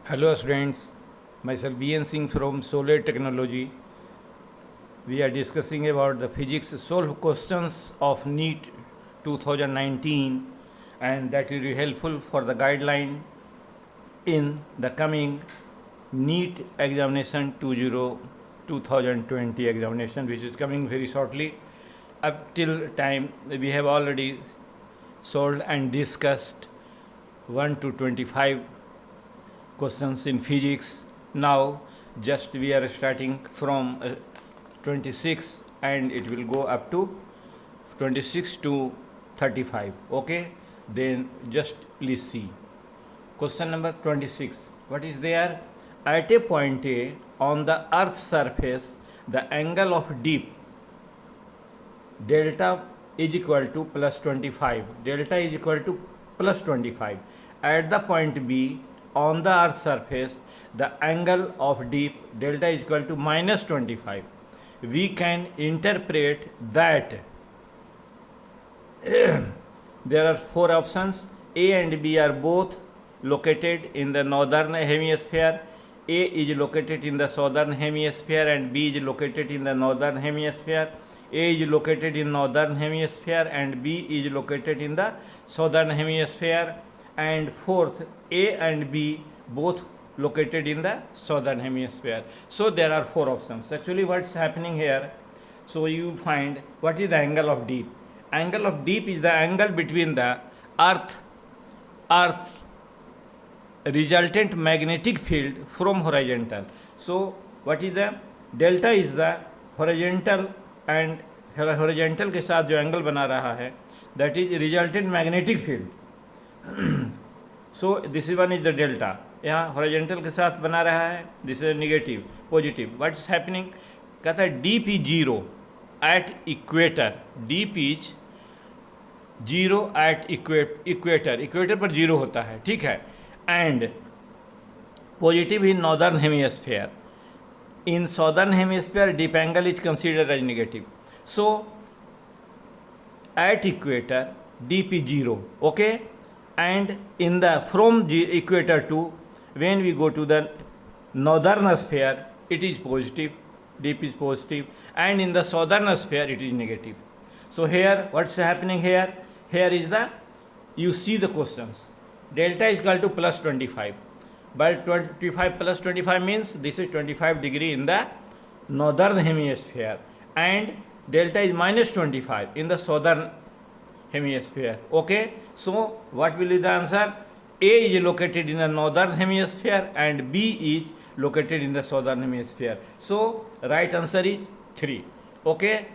Hello students, myself BN Singh from Solar Technology. We are discussing about the physics solve questions of NEET 2019 and that will be helpful for the guideline in the coming NEET examination 2020 examination, which is coming very shortly. Up till time we have already solved and discussed 1 to 25 questions in physics. Now just we are starting from 26 and it will go up to 26 to 35. Okay, then just please see question number 26. What is there? At a point A on the earth's surface, the angle of dip delta is equal to plus 25. Delta is equal to plus 25. At the point B on the earth's surface, the angle of dip delta is equal to minus 25. We can interpret that there are four options. A and B are both located in the northern hemisphere. A is located in the southern hemisphere and B is located in the northern hemisphere. A is located in northern hemisphere and B is located in the southern hemisphere. And fourth, A and B both located in the southern hemisphere. So there are four options. Actually what's happening here, so you find what is the angle of dip. Angle of dip is the angle between the earth's resultant magnetic field from horizontal. So what is the delta is the horizontal and horizontal के साथ जो angle बना रहा है that is resultant magnetic field. So this is one is the delta. यहाँ horizontal के साथ बना रहा है, this is negative, positive. What is happening? कहता है dip is 0 at equator. Dip is 0 at equator. Equator पर 0 होता है, ठीक है. And positive in northern hemisphere. In southern hemisphere, dip angle is considered as negative. So at equator, dip is 0. Okay. And in the from equator to when we go to the northern sphere, it is positive, dip is positive, and in the southern sphere it is negative. So here what's happening here? Here is the, you see the questions. Delta is equal to plus 25. But 25 plus 25 means this is 25 degree in the northern hemisphere and delta is minus 25 in the southern hemisphere. Okay, so what will be the answer? A is located in the northern hemisphere and B is located in the southern hemisphere. So right answer is 3. Okay,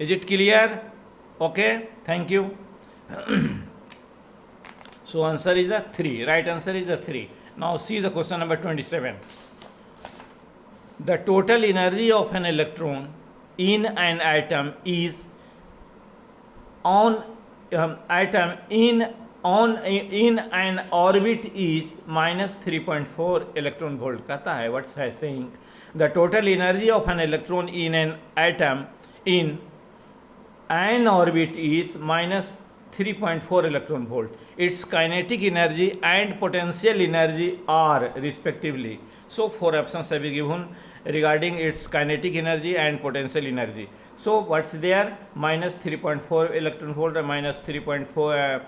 is it clear? Okay, thank you. So answer is the 3. Right answer is the 3. Now see the question number 27. The total energy of an electron in an atom is on atom in an orbit is minus 3.4 electron volt. कहता है what's saying? The total energy of an electron in an atom in an orbit is minus 3.4 electron volt. Its kinetic energy and potential energy are respectively. So four options have been given regarding its kinetic energy and potential energy. So what's there? Minus 3.4 electron volt and minus 3.4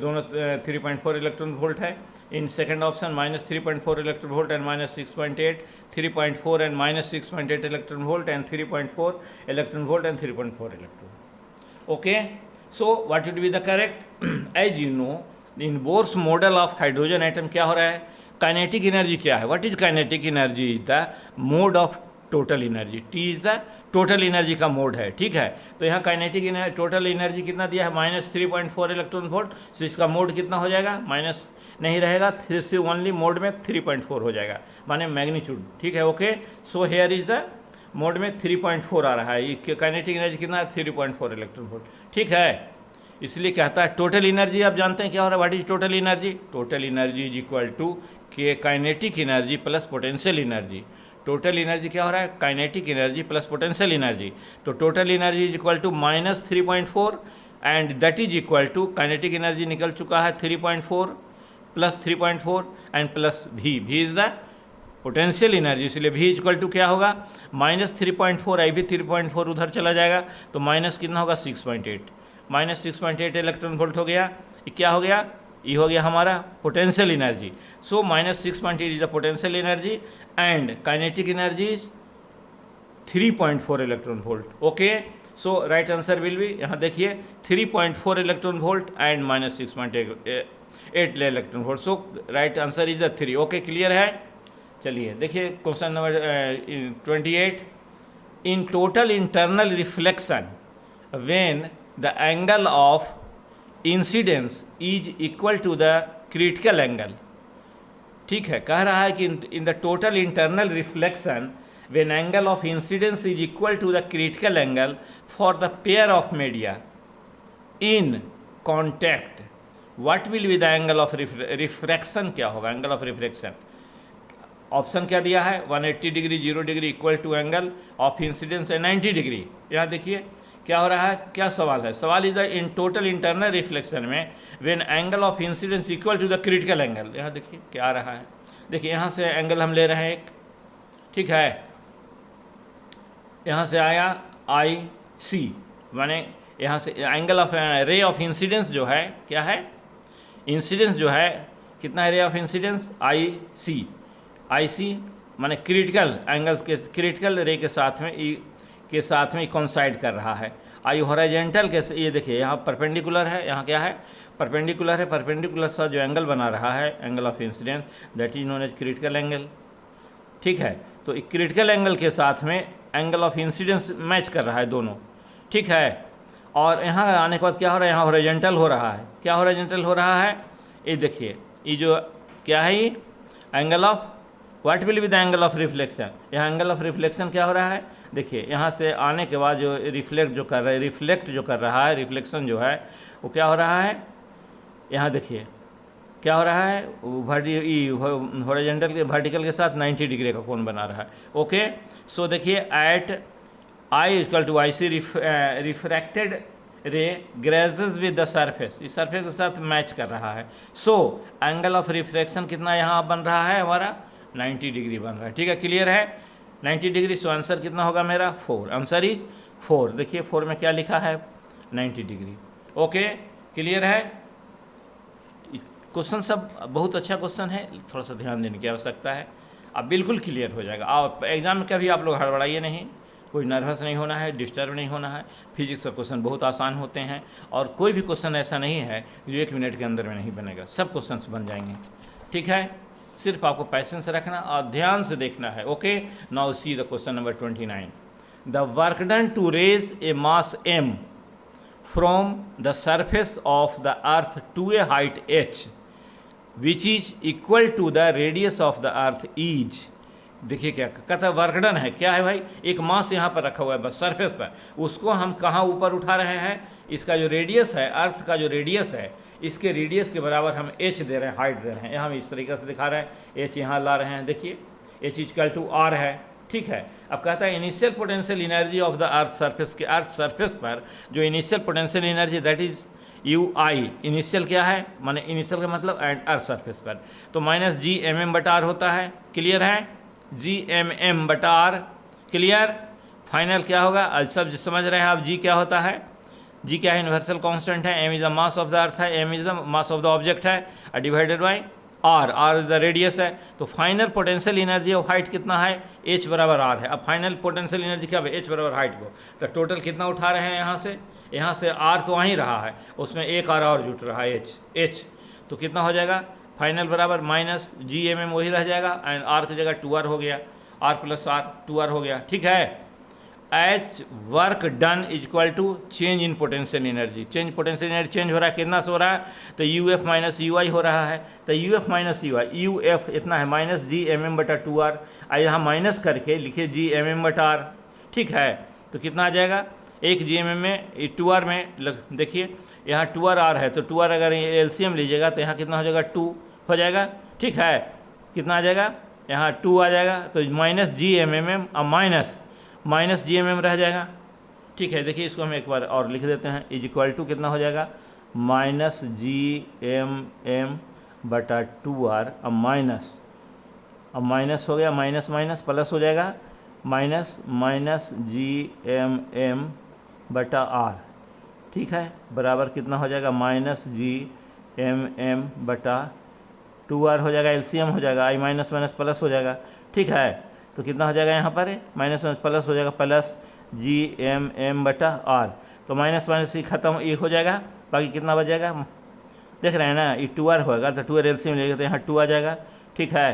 दोनों 3.4 electron volt है. In second option minus 3.4 electron volt and minus 6.8, 3.4 and minus 6.8 electron volt and 3.4 electron volt and 3.4 electron. Okay, so what would be the correct? As you know in Bohr's model of hydrogen atom क्या हो रहा है? Kinetic energy क्या है? What is kinetic energy? Is the mod of total energy. T is the total energy का mod है, ठीक है. तो यहाँ काइनेटिक टोटल एनर्जी कितना दिया है? Minus 3.4 electron volt. सो इसका मोड कितना हो जाएगा? माइनस नहीं रहेगा, 3 से ओनली मोड में 3.4 हो जाएगा, माने मैग्नीट्यूड, ठीक है. Okay, so here is the mode में 3.4 आ रहा है. ये काइनेटिक एनर्जी कितना है? 3.4 इलेक्ट्रॉन वोल्ट, ठीक है. इसलिए कहता है टोटल एनर्जी. आप जानते हैं क्या हो रहा है? What is total energy? Total energy is equal to के kinetic energy plus potential energy. Total energy क्या हो रहा है? Kinetic energy plus potential energy. तो total energy is equal to minus 3.4 and that is equal to kinetic energy निकल चुका है 3.4 plus 3.4 and plus v, v is the potential energy, इसलिए v equal to क्या होगा -3.4, आई भी 3.4 उधर चला जाएगा तो माइनस कितना होगा 6.8, -6.8 इलेक्ट्रॉन वोल्ट हो गया। ये क्या हो गया, ये हो गया हमारा potential energy. So -6.8 is the potential energy and kinetic energy is 3.4 electron volt. Okay, so right answer will be, यहाँ देखिए 3.4 electron volt and -6.8 electron volt. So right answer is the 3। Okay, clear है। चलिए देखिए question number 28। In total internal reflection when the angle of incidence is equal to the critical angle. ठीक है, कह रहा है कि in the total internal reflection when angle of incidence is equal to the critical angle for the pair of media in contact, what will be the angle of refraction. क्या होगा angle of refraction? Option क्या दिया है 180 degree, 0 degree, equal to angle of incidence है 90 degree. यहाँ देखिए क्या हो रहा है, क्या सवाल है, सवाल is the in total internal reflection में when angle of incidence equal to the critical angle. यहाँ देखिए क्या आ रहा है, देखिए यहाँ से एंगल हम ले रहे हैं एक, ठीक है, यहाँ से आया आई सी, माने यहाँ से angle of ray of incidence जो है क्या है, इंसिडेंस जो है कितना है रे ऑफ इंसिडेंस आई सी माने क्रिटिकल एंगल के, क्रिटिकल रे के साथ में कॉन्साइड कर रहा है। आई हॉरिजॉन्टल के, ये देखिए यहाँ परपेंडिकुलर है, यहाँ क्या है परपेंडिकुलर है, परपेंडिकुलर सा जो एंगल बना रहा है angle of incidence that is known as critical angle. ठीक है, तो क्रिटिकल एंगल के साथ में एंगल ऑफ इंसिडेंस मैच कर रहा है दोनों। ठीक है, और यहाँ आने के बाद क्या हो रहा है, यहाँ हॉरिजॉन्टल हो रहा है। क्या हॉरिजॉन्टल हो रहा है, ये देखिए ये जो क्या है, ये angle of what will be the angle of reflection. यहाँ एंगल ऑफ रिफ्लेक्शन क्या हो रहा है, देखिए यहाँ से आने के बाद जो रिफ्लेक्ट जो कर रहा है रिफ्लेक्शन जो है वो क्या हो रहा है, यहाँ देखिए क्या हो रहा है, हॉरिजॉन्टल के वर्टिकल के साथ 90 डिग्री का कोण बना रहा है। ओके, सो देखिए at I equal to I C refracted ray grazes with the surface, इस सरफेस के साथ मैच कर रहा है। सो एंगल ऑफ रिफ्रैक्शन कितना यहाँ बन रहा है हमारा 90 डिग्री बन रहा है। ठीक है, क्लियर है 90 डिग्री। सो आंसर कितना होगा मेरा 4, आंसर इज 4। देखिए 4 में क्या लिखा है 90 डिग्री। ओके, क्लियर है। क्वेश्चन सब बहुत अच्छा क्वेश्चन है, थोड़ा सा ध्यान देने की आवश्यकता है, अब बिल्कुल क्लियर हो जाएगा। आप एग्जाम में कभी आप लोग हड़बड़ाइए नहीं, कोई नर्वस नहीं होना है, डिस्टर्ब नहीं होना है। फिजिक्स का क्वेश्चन बहुत आसान होते हैं और कोई भी क्वेश्चन ऐसा नहीं है जो 1 मिनट के अंदर में नहीं बनेगा, सब क्वेश्चन बन जाएंगे। ठीक है, सिर्फ आपको पैसेंस रखना और ध्यान से देखना है। Okay, now see the question number 29। The work done to raise a mass m from the surface of the earth to a height h which is equal to the radius of the earth is. देखिए क्या कहता है, work done है, क्या है भाई, एक मास यहाँ पर रखा हुआ है बस सरफेस पर, उसको हम कहाँ ऊपर उठा रहे हैं, इसका जो रेडियस है, अर्थ का जो रेडियस है, इसके रेडियस के बराबर हम h दे रहे हैं, हाइट दे रहे हैं। यहाँ हम इस तरीके से दिखा रहे हैं, h यहाँ ला रहे हैं, देखिए h इक्वल टू r है। ठीक है, अब कहता है initial potential energy of the earth surface, के अर्थ सरफेस पर जो initial potential energy that is UI, initial क्या है, माने इनिशियल का मतलब एट अर्थ सरफेस पर, तो माइनस G/m/r होता है। क्लियर है, G/m/r। क्लियर, फाइनल क्या होगा, आज सब समझ रहे हैं आप। G क्या होता है, G क्या है, यूनिवर्सल कांस्टेंट है, m is the mass of the earth है, m is the mass of the object है, divided by r is the radius है। तो final potential energy of height कितना है, h बराबर r है। अब फाइनल पोटेंशियल एनर्जी क्या है, h बराबर हाइट को, तो टोटल कितना उठा रहे हैं यहाँ से r तो वहीं रहा है, उसमें एक r और जुट रहा है h, तो कितना हो जाएगा फाइनल बराबर माइनस G/m वही रह जाएगा एंड r की जगह 2r हो गया, r प्लस r 2r हो गया। ठीक है, h work done is equal to change in potential energy, change potential energy change हो रहा है, कितना से हो रहा है, तो UF माइनस UI हो रहा है, तो UF माइनस UI, UF इतना है माइनस G/m/2r, यहाँ माइनस करके लिखिए G/m/r। ठीक है, तो कितना आ जाएगा, एक G/m में 2r में देखिए यहाँ 2r है, तो 2r अगर LCM लीजिएगा तो यहाँ कितना हो जाएगा 2 हो जाएगा। ठीक है, कितना आ जाएगा, यहाँ 2 आ जाएगा, तो माइनस G/m माइनस G/m रह जाएगा। ठीक है, देखिए इसको हम एक बार और लिख देते हैं, इज इक्वल टू कितना हो जाएगा माइनस G/m बटा 2r, अब माइनस हो गया, माइनस माइनस प्लस हो जाएगा, माइनस माइनस GMM बटा r, ठीक है, बराबर कितना हो जाएगा, माइनस GMM बटा 2r हो जाएगा, LCM हो जाएगा, i माइनस माइनस प्लस हो जाएगा, ठीक है। तो कितना हो जाएगा यहाँ पर, माइनस माइनस प्लस हो जाएगा, प्लस GMM बटा r, तो माइनस माइनस ही खत्म, ये हो जाएगा, बाकी कितना बच जाएगा, देख रहे हैं ना, ये 2r होगा, तो 2r LCM लेगा तो यहाँ 2 आ जाएगा, ठीक है,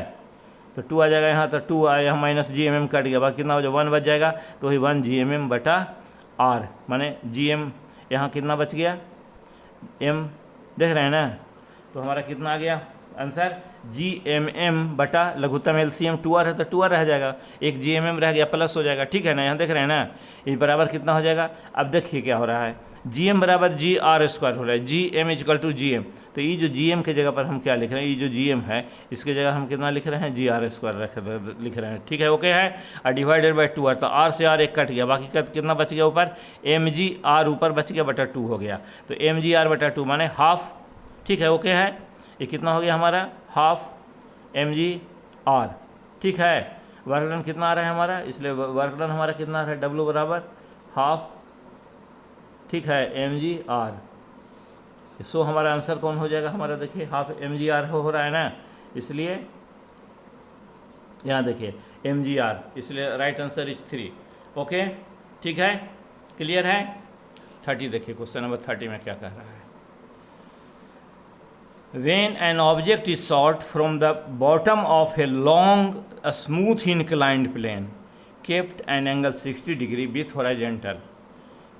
तो 2 आ जाएगा यहाँ, तो 2 आया, यहाँ माइनस GMM कट गया, बाकी कितना हो जाएगा, 1 बच जाएगा, तो वही 1 GMM बटा r, माने GM यहाँ कितना बच गया, m, देख रहे हैं ना, तो हमारा कितना आ गया आंसर, GMM बटा लघुत्तम LCM 2r है तो 2r रह जाएगा, एक GMM रह गया, प्लस हो जाएगा, ठीक है ना, यहाँ देख रहे हैं ना, ये बराबर कितना हो जाएगा। अब देखिए क्या हो रहा है, GM बराबर GR² हो रहा है, GM इक्वल टू GM, तो ये जो GM के जगह पर हम क्या लिख रहे हैं, ये जो GM है इसके जगह हम कितना लिख रहे हैं, GR² लिख रहे हैं, ठीक है, ओके है, और डिवाइडेड बाई 2r, तो r से r एक कट गया, बाकी का कितना बच गया ऊपर, mgr ऊपर बच गया बटा 2 हो गया, तो mgr बटा 2 माने हाफ, ठीक है, ओके है, ये कितना हो गया हमारा, हाफ mgr, ठीक है, वर्क डन कितना आ रहा है हमारा, इसलिए वर्क डन हमारा कितना आ रहा है, W बराबर हाफ, ठीक है, mgr, सो हमारा आंसर कौन हो जाएगा हमारा, देखिए हाफ mgr हो रहा है ना, इसलिए यहाँ देखिए mgr, इसलिए राइट आंसर इज 3, ओके, ठीक है, क्लियर है। 30 देखिए, क्वेश्चन नंबर 30 में क्या कह रहा है, when an object is shot from the bottom of a long smooth inclined plane kept an angle 60 degree with horizontal,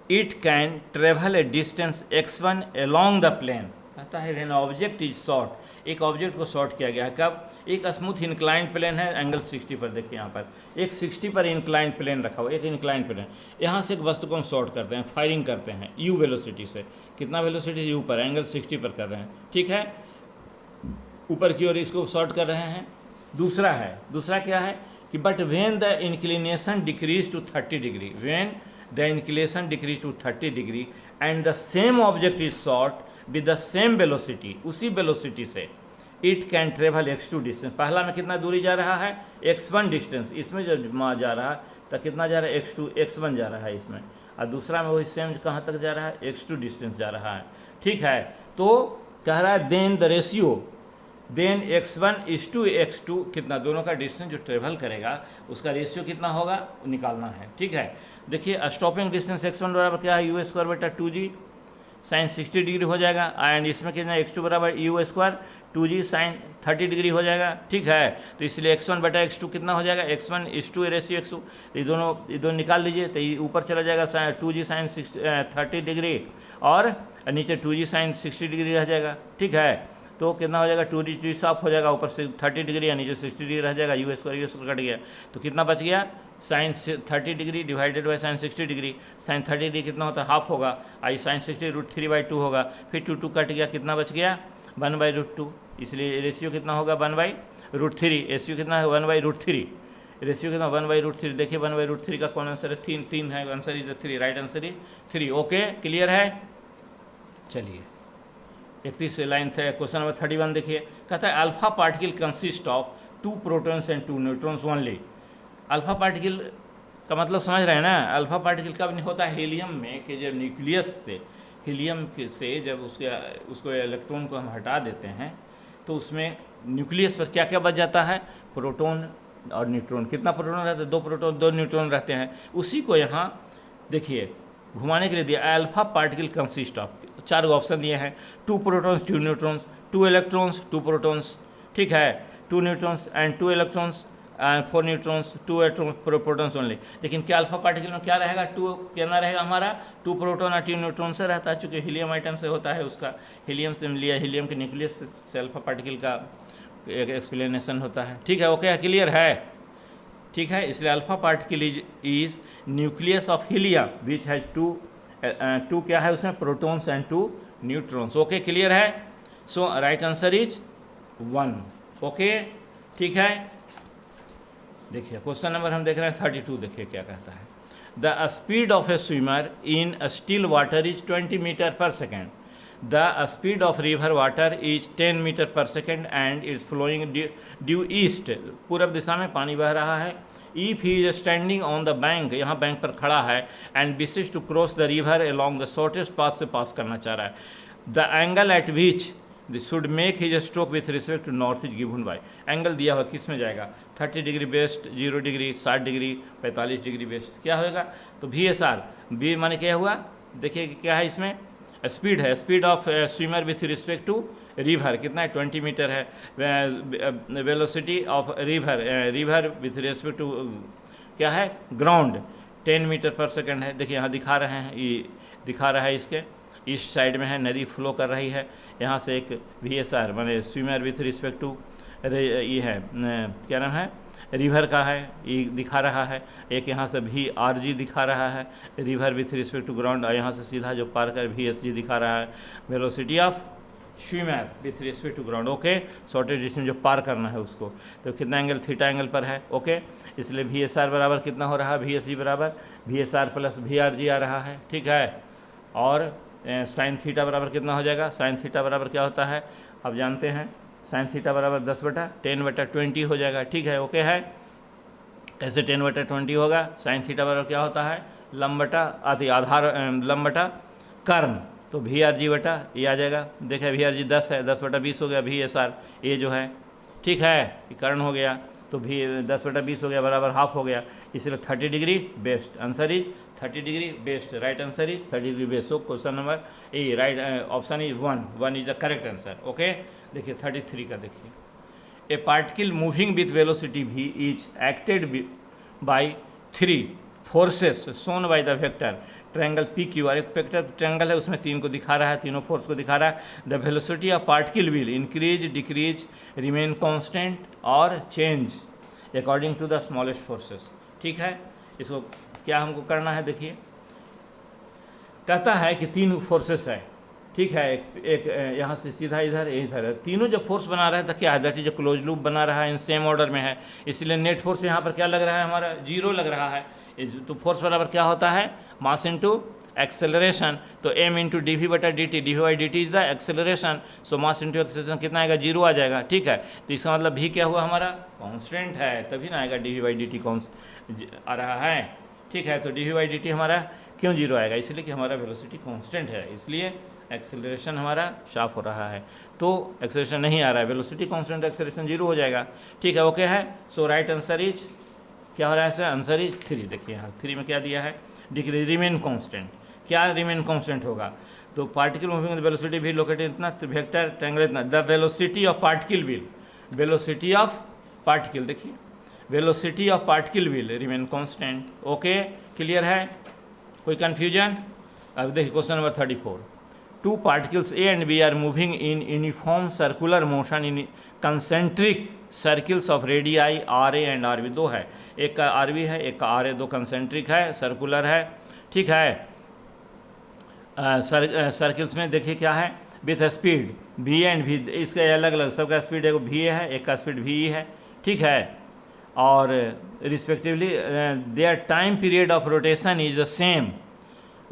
it can travel a distance x1 along the plane, कहता है when object is shot, एक object को short किया गया है, कब, एक smooth inclined plane है, एंगल 60 पर, देखिए यहाँ पर एक 60 पर इंक्लाइंड प्लेन रखा हुआ, एक इंक्लाइंड प्लेन, यहाँ से एक वस्तु को हम शॉर्ट करते हैं, फायरिंग करते हैं u वेलोसिटी से, कितना वेलोसिटी u पर, एंगल 60 पर कर रहे हैं, ठीक है, ऊपर की ओर इसको शॉर्ट कर रहे हैं। दूसरा क्या है कि but when the inclination decrease to 30 degree, when the inclination decrease to 30 degree and the same object is shot with the same velocity, उसी वेलोसिटी से it can travel x2 distance, पहला में कितना दूरी जा रहा है, x1 डिस्टेंस, इसमें जो जा रहा है तो कितना जा रहा है, x1 जा रहा है इसमें, और दूसरा में वही सेम कहाँ तक जा रहा है, x2 डिस्टेंस जा रहा है, ठीक है। तो कह रहा है then the ratio, then x1 is to x2, कितना दोनों का डिस्टेंस जो ट्रेवल करेगा उसका रेशियो कितना होगा निकालना है, ठीक है। देखिए स्टॉपिंग डिस्टेंस x1 बराबर क्या है, u² बटा 2g साइन 60 डिग्री हो जाएगा, एंड इसमें कितना x2 बराबर u² 2g साइन 30 डिग्री हो जाएगा, ठीक है। तो इसलिए x1 बटा x2 कितना हो जाएगा, x1 is two ratio x2, ये दोनों निकाल लीजिए, तो ये ऊपर चला जाएगा 2g साइन 30 डिग्री और नीचे 2g साइन 60 डिग्री रह जाएगा, ठीक है। तो कितना हो जाएगा, 2g साफ हो जाएगा, ऊपर से 30 डिग्री या नीचे 60 डिग्री रह जाएगा, u² कट गया, तो कितना बच गया, sine 30 degree divided by sine 60 degree, sine 30 degree कितना होता है, हाफ होगा, आई साइन 60 √3/2 होगा, फिर 2 कट गया, कितना बच गया 1/√2, इसलिए रेशियो कितना होगा 1/√3, रेशियो कितना है 1/√3, रेशियो कितना 1/√3, देखिए 1/√3 का कौन आंसर है, 3 है, answer is 3, right answer is 3, okay, clear है। चलिए 31 लाइन थे, क्वेश्चन नंबर 31 देखिए, कहता है alpha particle consist of 2 protons and 2 neutrons only, alpha particle का मतलब समझ रहे हैं ना, अल्फा पार्टिकल कब नहीं होता है, हीलियम में कि जब न्यूक्लियस से, हीलियम से जब उसको इलेक्ट्रॉन को हम हटा देते हैं तो उसमें न्यूक्लियस पर क्या क्या बच जाता है, प्रोटॉन और न्यूट्रॉन, कितना प्रोटॉन रहता है, 2 प्रोटॉन 2 न्यूट्रॉन रहते हैं, उसी को यहाँ देखिए घुमाने के लिए दिया, alpha particle consist of, 4 option दिए हैं, 2 प्रोटॉन्स 2 न्यूट्रॉन्स, 2 इलेक्ट्रॉन्स 2 प्रोटॉन्स, ठीक है, 2 neutrons and 2 electrons and 4 neutrons 2 protons only. लेकिन क्या अल्फा पार्टिकल में क्या रहेगा, 2 कितना रहेगा हमारा, 2 प्रोटॉन और 2 न्यूट्रॉन से रहता है, चूँकि हीलियम आइटम से होता है, उसका हीलियम से लिया, हीलियम के न्यूक्लियस से अल्फा पार्टिकल का एक एक्सप्लेनेशन होता है, ठीक है, ओके, क्लियर है, ठीक है। इसलिए alpha particle is nucleus of helium which has 2 क्या है उसमें, protons and 2 neutrons, okay, clear है। सो राइट आंसर इज 1, ओके, ठीक है। देखिए क्वेश्चन नंबर हम देख रहे हैं 32, देखिए क्या कहता है, the speed of a swimmer in still water is 20 metre per second, the speed of river water is 10 metre per second and is flowing due east, पूरब दिशा में पानी बह रहा है। If he is standing on the bank, यहाँ bank पर खड़ा है, and wishes to cross the river along the shortest path से पास करना चाह रहा है, the angle eight which should make his stroke with respect to north is given by, angle दिया हुआ किस में जाएगा, 30 degree west, 0 degree, 60 degree, 45 degree west, क्या होगा, तो वी एस आर, बी माने क्या हुआ, देखिए क्या है इसमें, स्पीड है, speed of swimmer with respect to river कितना है, 20 मीटर है, velocity of river with respect to क्या है, ग्राउंड 10 मीटर पर सेकेंड है। देखिए यहाँ दिखा रहे हैं, ये दिखा रहा है, इसके ईस्ट साइड में है, नदी फ्लो कर रही है, यहाँ से एक वी एस आर माने स्विमर विथ रिस्पेक्ट टू ये है क्या नाम है, रिवर का है, ये दिखा रहा है, एक यहाँ से भी आर जी दिखा रहा है, river with respect to ground, और यहाँ से सीधा जो पार कर वी एस जी दिखा रहा है, velocity of swimmer with respect to ground, okay, shortest distance जो पार करना है उसको, तो कितना एंगल, थीटा एंगल पर है, ओके, इसलिए वी एस आर बराबर कितना हो रहा है, वी एस जी बराबर V S R plus V R G आ रहा है, ठीक है, और साइन थीटा बराबर कितना हो जाएगा, साइन थीटा बराबर क्या होता है, आप जानते हैं, साइन थीटा बराबर 10/10/20 हो जाएगा, ठीक है, ओके है, ऐसे 10/20 होगा, साइन थीटा बराबर क्या होता है, आधार लंब बटा कर्ण, तो वी आर जी बटा ये आ जाएगा, देखें वी आर जी 10 है, 10/20 हो गया, वी एस आर ये जो है, ठीक है, ये कर्ण हो गया, तो भी 10/20 हो गया बराबर हाफ हो गया, इसलिए 30 degree west, answer is 30 degree west, right answer is 30 degree west. So question number A, right option is 1 is the correct answer, okay. देखिए 33 का देखिए, a particle moving with velocity v is acted by 3 forces shown by the vector triangle P Q R, एक vector triangle है उसमें 3 को दिखा रहा है, तीनों फोर्स को दिखा रहा है, the velocity of particle will increase decrease remain constant और change according to the smallest forces, ठीक है। इसको क्या हमको करना है, देखिए कहता है कि 3 फोर्सेस है, ठीक है, एक यहाँ से सीधा इधर इधर, तीनों जब फोर्स बना रहा है तो क्या है, दैट इज जो क्लोज लूप बना रहा है, इन सेम ऑर्डर में है, इसलिए नेट फोर्स यहाँ पर क्या लग रहा है, हमारा 0 लग रहा है, तो फोर्स बराबर क्या होता है, मास इनटू एक्सेलरेशन, तो m इंटू डी वी बटा d t, d we by D t is the acceleration, so mass into acceleration कितना आएगा, 0 आ जाएगा, ठीक है, तो इसका मतलब भी क्या हुआ, हमारा कांस्टेंट है, तभी ना आएगा D we by D T आ रहा है, ठीक है, तो D we by D T हमारा क्यों 0 आएगा, इसलिए कि हमारा वेलोसिटी कांस्टेंट है, इसलिए एक्सेलरेशन हमारा शार्प हो रहा है, तो एक्सेलरेशन नहीं आ रहा है, वेलोसिटी कांस्टेंट, एक्सेलरेशन 0 हो जाएगा, ठीक है, ओके है। सो राइट आंसर इज क्या हो रहा है, आंसर इज 3, देखिए यहाँ 3 में क्या दिया है, डिक्रीज रिमेन कांस्टेंट, क्या रिमेन कांस्टेंट होगा, तो पार्टिकल मूविंग विद वेलोसिटी भी लोकेटेड इतना, वेक्टर ट्रायंगल इतना, the velocity of particle will, velocity of particle, देखिए velocity of particle will remain constant, okay, clear है, कोई कन्फ्यूजन। अब देखिए question number 34, 2 particles A and B are moving in uniform circular motion in concentric circles of radii RA and RB, 2 है, एक का RB है, एक का RA, 2 कंसेंट्रिक है, सर्कुलर है, ठीक है, सर्किल्स में देखिए क्या है, with speed V and V, इसके अलग अलग सबका स्पीड एक V है, एक का स्पीड V है, ठीक है, और respectively their time period of rotation is the same,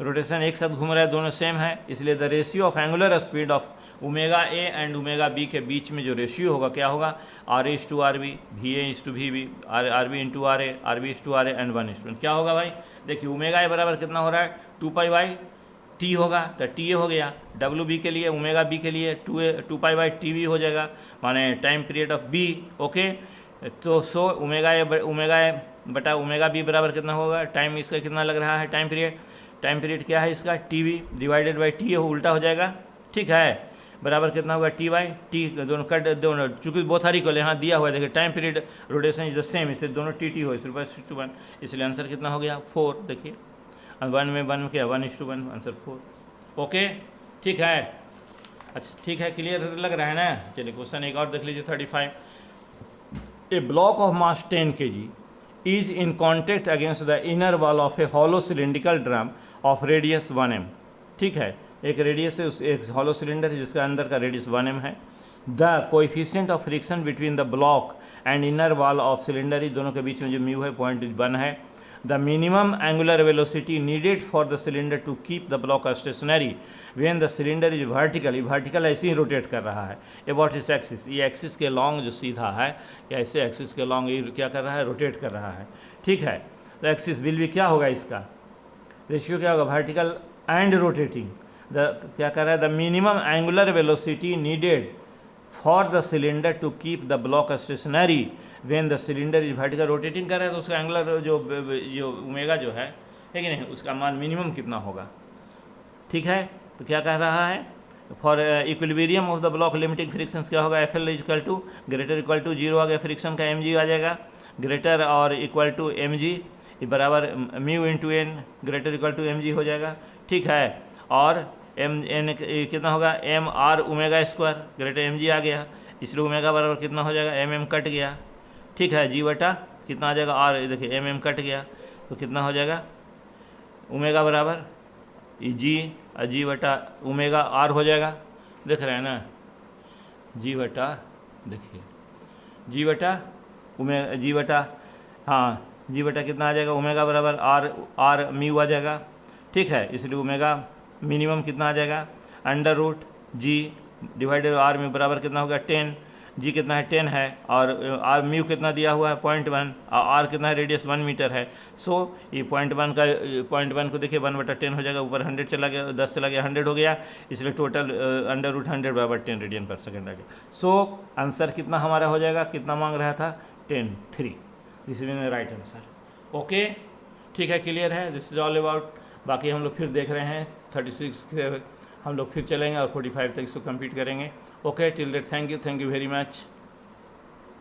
rotation एक साथ घूम रहा है, दोनों सेम है, इसलिए the ratio of angular speed of omega A and omega B के बीच में जो रेशियो होगा क्या होगा, r A is to r B, v A is to v B, r B into r B is to r A and 1:1, क्या होगा भाई, देखिए ओमेगा ए बराबर कितना हो रहा है, 2π/t होगा, तो टी ए हो गया, डब्ल्यू बी के लिए, ओमेगा बी के लिए 2π/tv हो जाएगा, माने time period of B, okay, तो सो ओमेगा ए बटा ओमेगा बी बराबर कितना होगा, टाइम इसका कितना लग रहा है, टाइम पीरियड क्या है इसका, T V divided by T, उल्टा हो जाएगा, ठीक है, बराबर कितना होगा, t/t, दोनों कट, दोनों चूँकि बोथ आर इक्वल, यहाँ दिया हुआ है, देखिए time period rotation is the same, इससे दोनों टी हो, इसलिए 1:1, इसलिए आंसर कितना हो गया 4, देखिए 1 में क्या 1:1, आंसर 4, ओके, ठीक है, अच्छा ठीक है, क्लियर लग रहा है ना। चलिए क्वेश्चन एक और देख लीजिए 35, a block of mass 10 kg is in contact against the inner wall of a hollow cylindrical drum of radius 1m, ठीक है, एक रेडियस है, उस एक हॉलो सिलेंडर है जिसका अंदर का रेडियस 1m है, the coefficient of friction between the block and inner wall of cylinder, दोनों के बीच में जो म्यू है 0.1 है, the minimum angular velocity needed for the cylinder to keep the block stationary when the cylinder is vertical, vertical ऐसे ही rotate कर रहा है अबाउट इस एक्सिस, ये एक्सिस के लॉन्ग जो सीधा है या ऐसे एक्सिस के लॉन्ग ये क्या कर रहा है, रोटेट कर रहा है, ठीक है। तो एक्सिस विल भी क्या होगा, इसका रेशियो क्या होगा, वर्टिकल एंड रोटेटिंग। द क्या कर रहा है, the minimum angular velocity needed for the cylinder to keep the block stationary when the cylinder is vertical, rotating कर रहा है तो उसका एंगुलर जो ओमेगा जो है कि नहीं, उसका मान मिनिमम कितना होगा, ठीक है। तो क्या कह रहा है, for equilibrium of the block limiting friction क्या होगा, F L equal to greater equal to zero आ गया, फ्रिक्शन का एम जी आ जाएगा, ग्रेटर और इक्वल टू एम जी बराबर mu into N, greater equal to M G हो जाएगा, ठीक है। और एम एन कितना होगा, M R omega square, greater M G आ गया, इसलिए ओमेगा बराबर कितना हो जाएगा, एम एम कट गया, ठीक है, जी बटा कितना आ जाएगा आर, देखिए एम एम कट गया तो कितना हो जाएगा, ओमेगा बराबर जी बटा ओमेगा आर हो जाएगा, देख रहे हैं ना, जी बटा देखिए जी बटा हाँ जी बटा कितना आ जाएगा, ओमेगा बराबर आर म्यू आ जाएगा, ठीक है। इसलिए ओमेगा मिनिमम कितना आ जाएगा, under root g divided r में बराबर कितना होगा 10, जी कितना है 10 है, और आर म्यू कितना दिया हुआ है 0.1, आर कितना है, रेडियस 1 मीटर है। सो ये 0.1 को देखिए 1/10 हो जाएगा, ऊपर 100 चला गया, 10 चला गया 100 हो गया, इसलिए टोटल अंडर रूट 100 बराबर 10 रेडियन पर सेकेंड आ गया। सो आंसर कितना हमारा हो जाएगा, कितना मांग रहा था 10(3), this is right answer. Okay, ठीक है, क्लियर है, दिस इज ऑल अबाउट। बाकी हम लोग फिर देख रहे हैं 36 हम लोग फिर चलेंगे और 45 तक इसको कंप्लीट करेंगे। Okay, till that thank you very much.